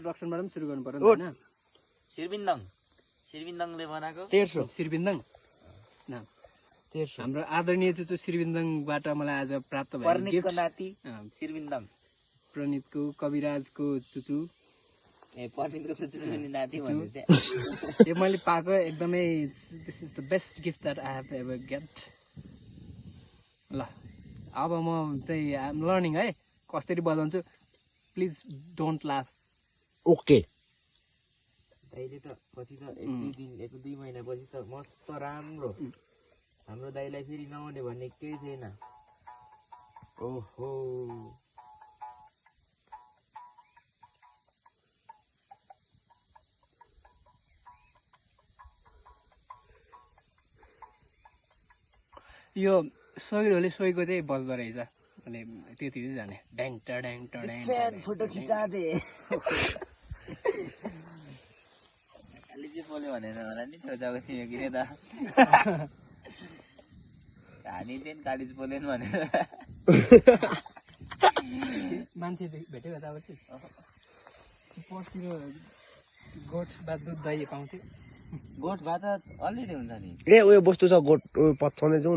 इन्ट्रोडक्सनबाट पनि सुरु गर्नु पर्यो नि हैन शिरबिन्दङले बनाएको 1300 श्रीबिन्दङ नाम 1300 हाम्रो आदरणीय चुचु श्रीबिन्दङबाट मलाई आज प्राप्त भएको पर्नितको गिफ्ट नाति शिरबिन्दङ प्रणितको कविराजको चुचु ए पर्नितको चुचुनी नाति भन्दै थिए यो मैले पाएको एकदमै this is the best gift that I have ever get ल अब म चाहिँ आइ एम लर्निङ है कसरी बजाउँछु प्लिज डोन्ट लाफ ओके दाइले त पछि त एक दुई महिना पछि त मस्त राम्रो हाम्रो दाइलाई फेरि नआउने भन्ने केही छैन ओहो यो सोइरोले सोइको चाहिँ बज्दो रहेछ अनि त्यति चाहिँ जाने ड्याङ टड्याङ टड्याङ फ्यान फोटो खिचादे अलि चाहिँ बोल्यो भनेर होला नि छोजाको थियो किन त हामी चाहिँ कालिज बोलेन भनेर मान्छे भेट्यो यतापट्टि पर्तिर गोठ भात दुध दही पाउँथ्यो गोठ भात अलरेडी हुन्छ नि ए उयो बस्तु छ गोठ पछाउने जाउँ